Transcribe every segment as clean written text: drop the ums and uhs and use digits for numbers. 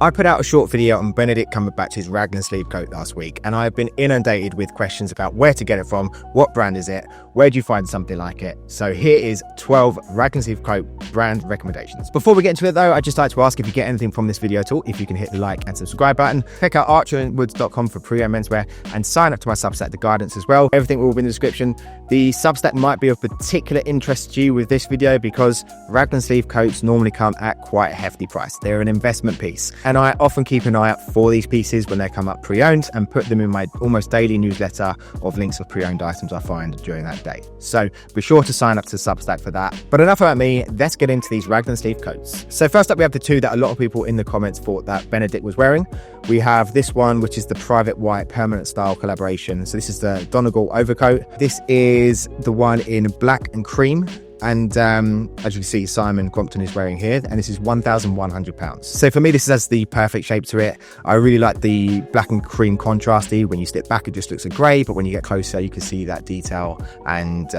I put out a short video on Benedict Cumberbatch's Raglan sleeve coat last week, and I've been inundated with questions about where to get it from, what brand is it, where do you find something like it. So here is 12 Raglan sleeve coat brand recommendations. Before we get into it though, I'd just like to ask if you get anything from this video at all, if you can hit the like and subscribe button. Check out archerandwoods.com for pre-owned menswear and sign up to my Substack, The Guidance, as well. Everything will be in the description. The Substack might be of particular interest to you with this video because Raglan sleeve coats normally come at quite a hefty price. They're an investment piece, and I often keep an eye out for these pieces when they come up pre-owned and put them in my almost daily newsletter of links of pre-owned items I find during that day. So be sure to sign up to Substack for that. But enough about me, let's get into these Raglan sleeve coats. So first up, we have the two that a lot of people in the comments thought that Benedict was wearing. We have this one, which is the Private White permanent style collaboration. So this is the Donegal overcoat. This is the one in black and cream. And as you can see, Simon Crompton is wearing here, and this is £1,100. So for me, this has the perfect shape to it. I really like the black and cream contrasty. When you step back, it just looks grey, but when you get closer, you can see that detail and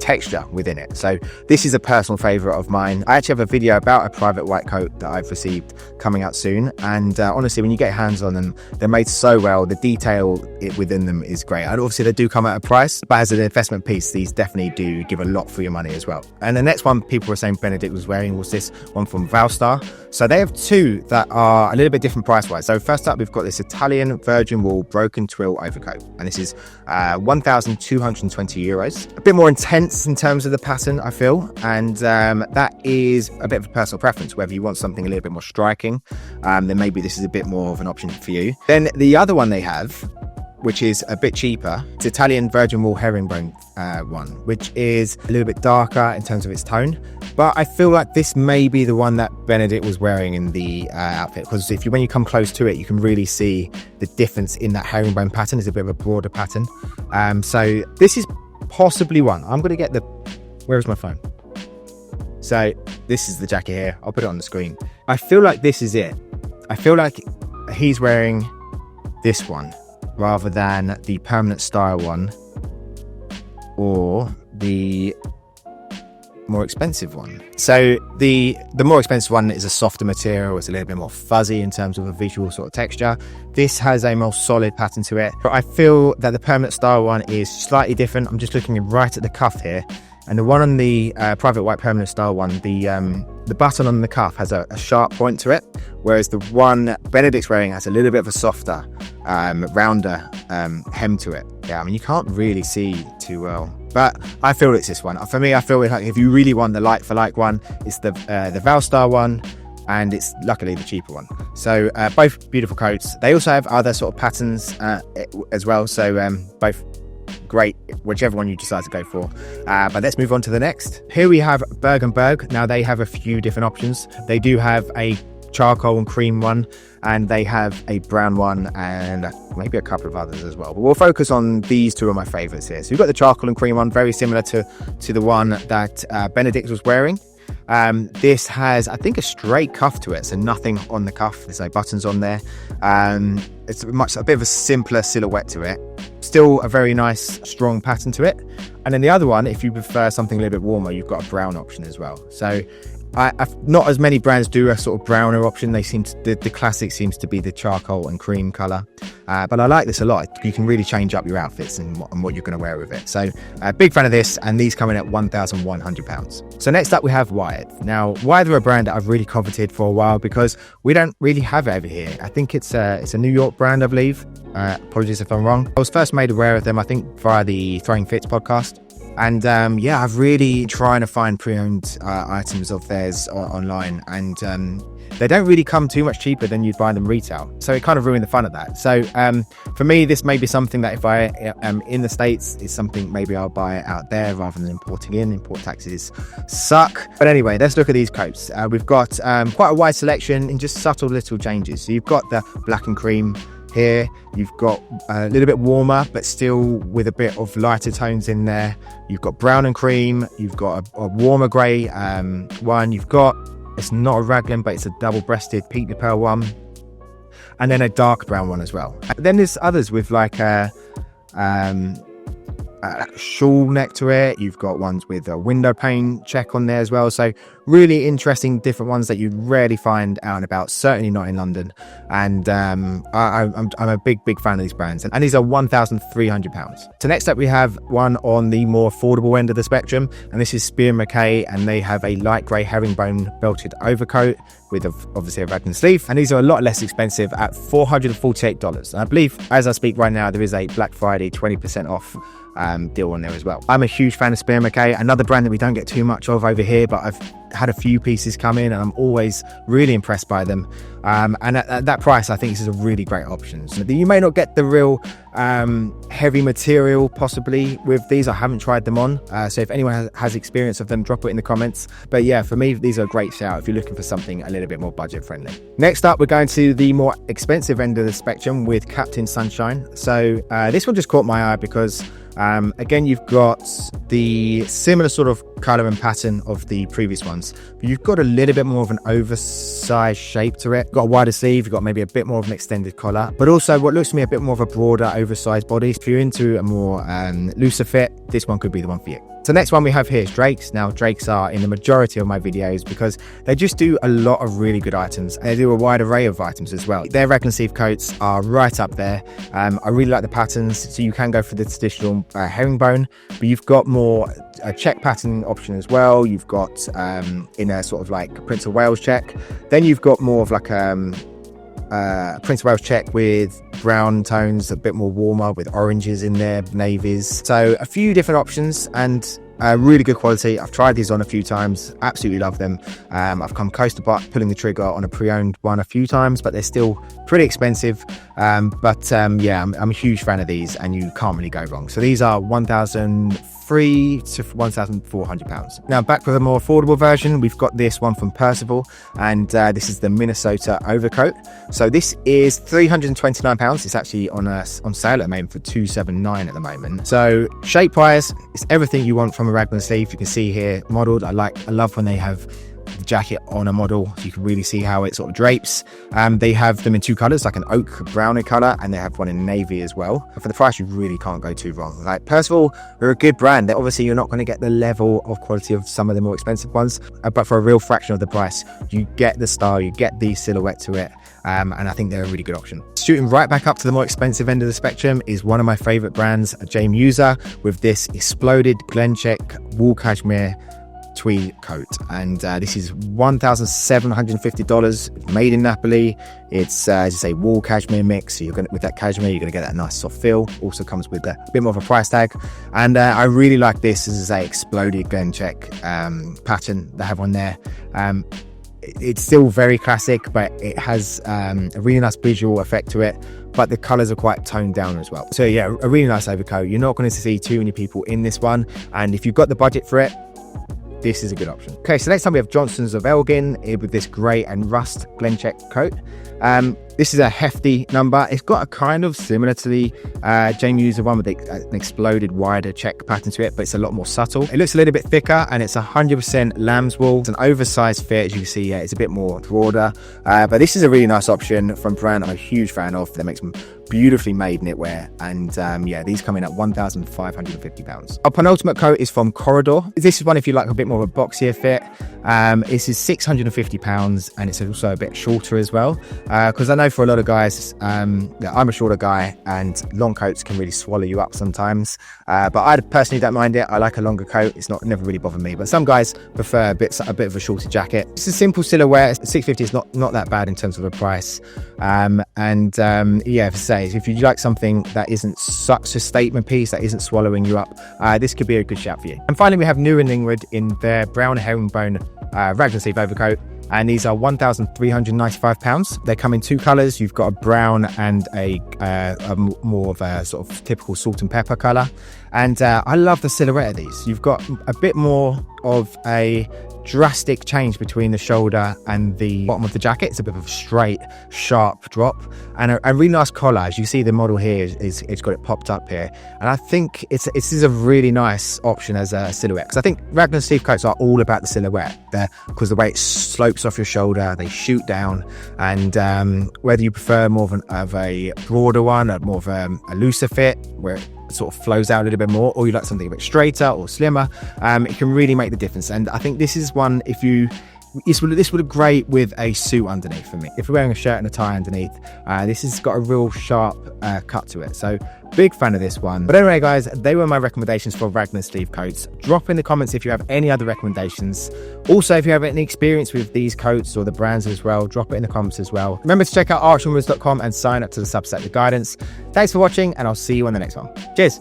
texture within it. So this is a personal favourite of mine. I actually have a video about a private white coat that I've received coming out soon. And honestly, when you get your hands on them, they're made so well. The detail within them is great. And obviously, they do come at a price, but as an investment piece, these definitely do give a lot for your money as well. And the next one people were saying Benedict was wearing was this one from Valstar. So they have two that are a little bit different price wise. So first up, we've got this Italian virgin wool broken twill overcoat, and this is €1,220. A bit more intense in terms of the pattern, I feel, and that is a bit of a personal preference. Whether you want something a little bit more striking, then maybe this is a bit more of an option for you. Then the other one they have, which is a bit cheaper, it's Italian virgin wool herringbone one, which is a little bit darker in terms of its tone. But I feel like this may be the one that Benedict was wearing in the outfit, because when you come close to it, you can really see the difference in that herringbone pattern. It's a bit of a broader pattern. So this is possibly one. I'm going to get the... Where is my phone? So this is the jacket here. I'll put it on the screen. I feel like this is it. I feel like he's wearing this one rather than the permanent style one or the more expensive one. So the more expensive one is a softer material. It's a little bit more fuzzy in terms of a visual sort of texture. This has a more solid pattern to it. But I feel that the permanent style one is slightly different. I'm just looking right at the cuff here, and the one on the private white permanent style one, the button on the cuff has a sharp point to it, whereas the one Benedict's wearing has a little bit of a softer, rounder hem to it. Yeah, I mean, you can't really see too well, but I feel it's this one. For me, I feel like if you really want the like for like one, it's the Valstar one, and it's luckily the cheaper one. So both beautiful coats. They also have other sort of patterns as well, so both great, whichever one you decide to go for. But let's move on to the next. Here we have Bergenburg. Now they have a few different options. They do have a charcoal and cream one, and they have a brown one, and maybe a couple of others as well, but we'll focus on these two of my favorites here. So we've got the charcoal and cream one, very similar to the one that Benedict was wearing. This has, I think, a straight cuff to it, so nothing on the cuff. There's no buttons on there. It's a bit of a simpler silhouette to it. Still a very nice, strong pattern to it. And then the other one, if you prefer something a little bit warmer, you've got a brown option as well. So not as many brands do a sort of browner option. They seem to, the classic seems to be the charcoal and cream color. But I like this a lot. You can really change up your outfits and what you're going to wear with it. So big fan of this, and these come in at £1,100. So next up we have Wired. Now Wired are a brand that I've really coveted for a while because we don't really have it over here. I think it's a New York brand, I believe. Apologies if I'm wrong. I was first made aware of them, I think, via the Throwing Fits podcast. And yeah, I've really trying to find pre-owned items of theirs online, and they don't really come too much cheaper than you'd buy them retail. So it kind of ruined the fun of that. So for me, this may be something that if I am in the States, it's something maybe I'll buy it out there rather than importing in. Import taxes suck. But anyway, let's look at these coats. We've got quite a wide selection in just subtle little changes. So you've got the black and cream here, you've got a little bit warmer but still with a bit of lighter tones in there. You've got brown and cream, you've got a warmer grey one, you've got, it's not a Raglan but it's a double-breasted peak lapel one, and then a dark brown one as well. And then there's others with like a shawl neck to it. You've got ones with a window pane check on there as well. So really interesting, different ones that you rarely find out and about, certainly not in London. And I'm a big fan of these brands, and these are £1,300. So next up we have one on the more affordable end of the spectrum, and this is Spear & Mackay, and they have a light grey herringbone belted overcoat with obviously a Raglan sleeve, and these are a lot less expensive at $448. And I believe as I speak right now there is a Black Friday 20% off deal on there as well. I'm a huge fan of Spear & Mackay, another brand that we don't get too much of over here, but I've had a few pieces come in and I'm always really impressed by them, and at that price I think this is a really great option. So you may not get the real heavy material possibly with these. I haven't tried them on, so if anyone has experience of them, drop it in the comments. But yeah, for me these are a great shout if you're looking for something a little bit more budget friendly. Next up we're going to the more expensive end of the spectrum with Captain Sunshine. So this one just caught my eye because again, you've got the similar sort of colour and pattern of the previous ones, but you've got a little bit more of an oversized shape to it. You've got a wider sleeve, you've got maybe a bit more of an extended collar, but also what looks to me a bit more of a broader oversized body. If you're into a more looser fit, this one could be the one for you. So next one we have here is Drakes. Now Drakes are in the majority of my videos because they just do a lot of really good items. They do a wide array of items as well. Their Raglan sleeve coats are right up there. I really like the patterns, so you can go for the traditional herringbone, but you've got more a check pattern option as well. You've got in a sort of like Prince of Wales check. Then you've got more of like Prince of Wales check with brown tones, a bit more warmer with oranges in there, navies. So a few different options, and really good quality. I've tried these on a few times, absolutely love them. I've come close to pulling the trigger on a pre-owned one a few times, but they're still pretty expensive. Yeah, I'm a huge fan of these, and you can't really go wrong. So these are £1,300 to £1,400. Now back with a more affordable version, we've got this one from Percival, and this is the Minnesota overcoat. So this is £329. It's actually on sale at the moment for $279 at the moment. So shape wise, it's everything you want from a Raglan sleeve. You can see here modeled. I love when they have the jacket on a model, so you can really see how it sort of drapes. They have them in two colors, like an oak browner color, and they have one in navy as well. And for the price, you really can't go too wrong. Like Percival, they're a good brand. Obviously you're not going to get the level of quality of some of the more expensive ones, but for a real fraction of the price, you get the style, you get the silhouette to it. And I think they're a really good option. Shooting right back up to the more expensive end of the spectrum is one of my favorite brands, J. Muser, with this exploded Glencheck wool cashmere tweed coat, and this is $1,750, made in Napoli. It's as you say, wool cashmere mix, so you're gonna, with that cashmere, you're gonna get that nice soft feel. Also comes with a bit more of a price tag, and I really like this as a exploded Glencheck pattern they have on there. It's still very classic, but it has a really nice visual effect to it, but the colors are quite toned down as well. So yeah, a really nice overcoat. You're not going to see too many people in this one, and if you've got the budget for it, this is a good option. Okay, so next time we have Johnson's of Elgin with this grey and rust Glencheck coat. This is a hefty number. It's got a kind of similar to the J. Muser one with an exploded wider check pattern to it, but it's a lot more subtle. It looks a little bit thicker, and it's 100% lamb's wool. It's an oversized fit, as you can see. It's a bit more broader, but this is a really nice option from a brand I'm a huge fan of. That makes them beautifully made knitwear, and yeah, these come in at £1,550. Our penultimate coat is from Corridor. This is one if you like a bit more of a boxier fit. This is £650, and it's also a bit shorter as well, because I know for a lot of guys, I'm a shorter guy, and long coats can really swallow you up sometimes, but I personally don't mind it. I like a longer coat. It's never really bothered me, but some guys prefer a bit of a shorter jacket. It's a simple silhouette. $650 is not that bad in terms of a price, yeah, if you like something that isn't such a statement piece, that isn't swallowing you up, this could be a good shout for you. And finally, we have New and Lingwood in their brown herringbone Raglan sleeve overcoat, and these are £1,395. They come in two colours. You've got a brown and a more of a sort of typical salt and pepper colour, and I love the silhouette of these. You've got a bit more of a drastic change between the shoulder and the bottom of the jacket. It's a bit of a straight, sharp drop, and a really nice collar. As you see, the model here it's got it popped up here, and I think this is a really nice option as a silhouette, because I think Raglan sleeve coats are all about the silhouette there, because the way it slopes off your shoulder, they shoot down, and whether you prefer more of a broader one, or more of a looser fit where sort of flows out a little bit more, or you like something a bit straighter or slimmer, it can really make the difference. And I think this is one, this would look great with a suit underneath for me. If you're wearing a shirt and a tie underneath, this has got a real sharp cut to it. So big fan of this one. But anyway, guys, they were my recommendations for Raglan sleeve coats. Drop in the comments if you have any other recommendations. Also, if you have any experience with these coats or the brands as well, drop it in the comments as well. Remember to check out archonwards.com and sign up to the Substack The Guidance. Thanks for watching, and I'll see you on the next one. Cheers.